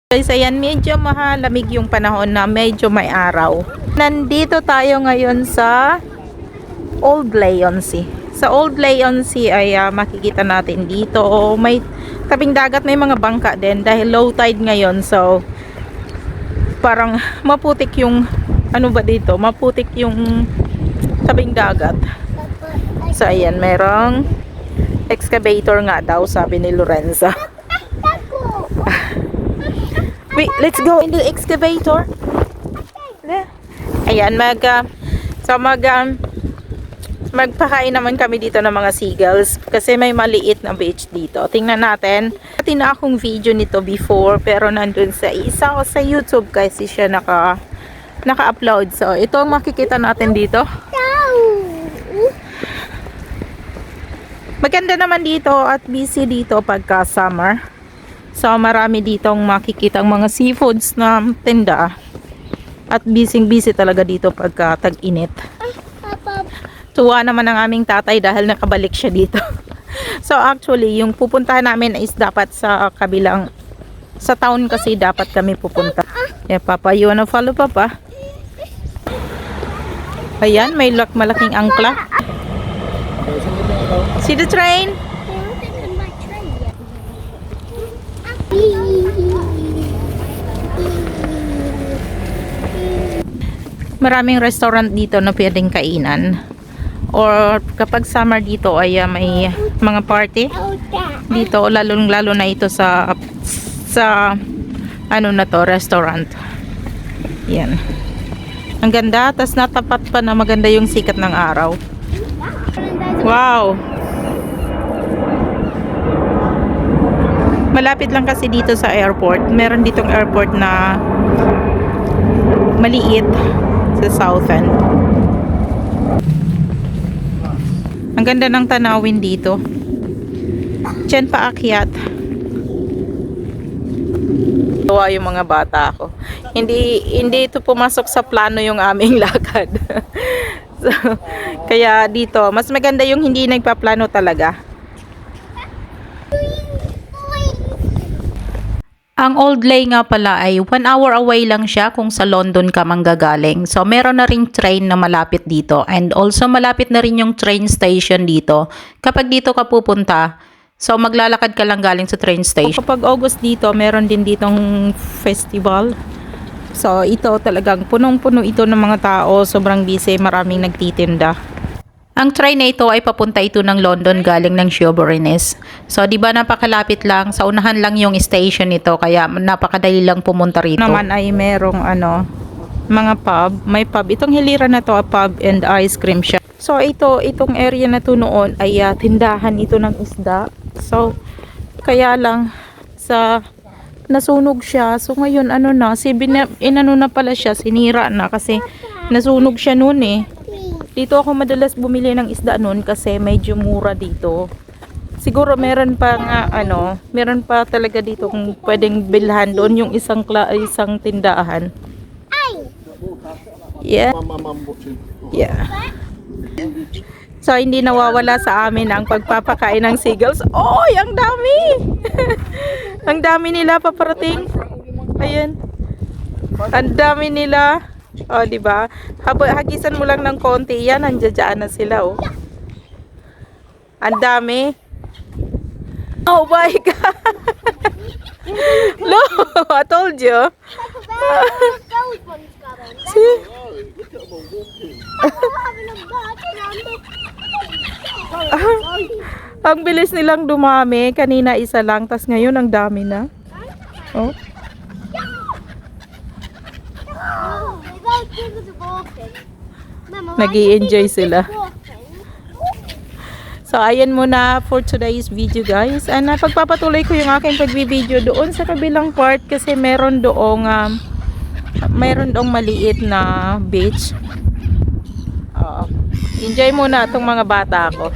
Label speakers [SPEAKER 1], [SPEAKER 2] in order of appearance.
[SPEAKER 1] Guys, ayan, medyo malamig yung panahon na medyo may araw. Nandito tayo ngayon sa Old Leonsea. Sa Old Leonsea ay makikita natin dito. May tabing dagat, may mga bangka din dahil low tide ngayon. So, parang maputik yung, ano ba dito? Maputik yung tabing dagat. So, ayan, merong excavator nga daw, sabi ni Lorenza. Wait, let's go in the excavator. Ayan, magpakain naman kami dito ng mga seagulls kasi may maliit na beach dito. Tingnan natin. Pati na akong video nito before pero nandun sa isa o sa YouTube kasi siya naka-upload. So, ito ang makikita natin dito. Maganda naman dito at busy dito pagka summer. So, marami ditong makikitang mga seafoods na tinda. At busy talaga dito pagka tag-init. Tuwa naman ang aming tatay dahil nakabalik siya dito. So, actually, yung pupuntahan namin is dapat sa kabilang, sa town kasi dapat kami pupunta. Yeah, Papa, you wanna follow, Papa? Ayan, may malaking angkla. See the train? Maraming restaurant dito na pwedeng kainan. Or kapag summer dito ay may mga party dito, lalo na ito sa ano na to, restaurant. Yan. Ang ganda, tas natapat pa na maganda yung sikat ng araw. Wow. Malapit lang kasi dito sa airport. Meron ditong airport na maliit sa south end. Ang ganda ng tanawin dito. Diyan paakyat. Tuwa yung mga bata ko. Hindi ito pumasok sa plano yung aming lakad. So, kaya dito, mas maganda yung hindi nagpaplano talaga. Ang Old Leigh nga pala ay 1 hour away lang siya kung sa London ka manggagaling. So, meron na ring train na malapit dito. And also, malapit na rin yung train station dito. Kapag dito ka pupunta, so maglalakad ka lang galing sa train station. Kapag August dito, meron din ditong festival. So, ito talagang punong-puno ito ng mga tao. Sobrang busy, maraming nagtitinda. Ang train na ito ay papunta ito ng London galing ng Shoeburyness. So, di ba napakalapit lang, sa unahan lang yung station nito, kaya napakadali lang pumunta rito. Naman ay merong mga pub, may pub. Itong hilira na to, pub and ice cream shop. So, itong area na to noon ay tindahan ito ng isda. So, kaya lang nasunog siya. So, ngayon inano na pala siya, sinira na kasi nasunog siya noon eh. Dito ako madalas bumili ng isda noon kasi medyo mura dito. Siguro meron pa meron pa talaga dito kung pwedeng bilhan doon yung isang tindahan. Yeah. Yeah. So, hindi nawawala sa amin ang pagpapakain ng seagulls. Oy, ang dami! Ang dami nila paparating. Ayan. Ang dami nila. Oh, di ba? Hagisan mo lang ng konti, yan nandiyan na sila, oh. Ang dami. Oh my God. Look, I told you. See? Ang bilis nilang dumami. Kanina isa lang, tas ngayon ang dami na. Oh. Nag-i-enjoy sila. So, ayan muna for today's video, guys. And pagpapatuloy ko yung aking pagbibideo doon sa kabilang part kasi meron doong maliit na beach. Enjoy muna itong mga bata ko.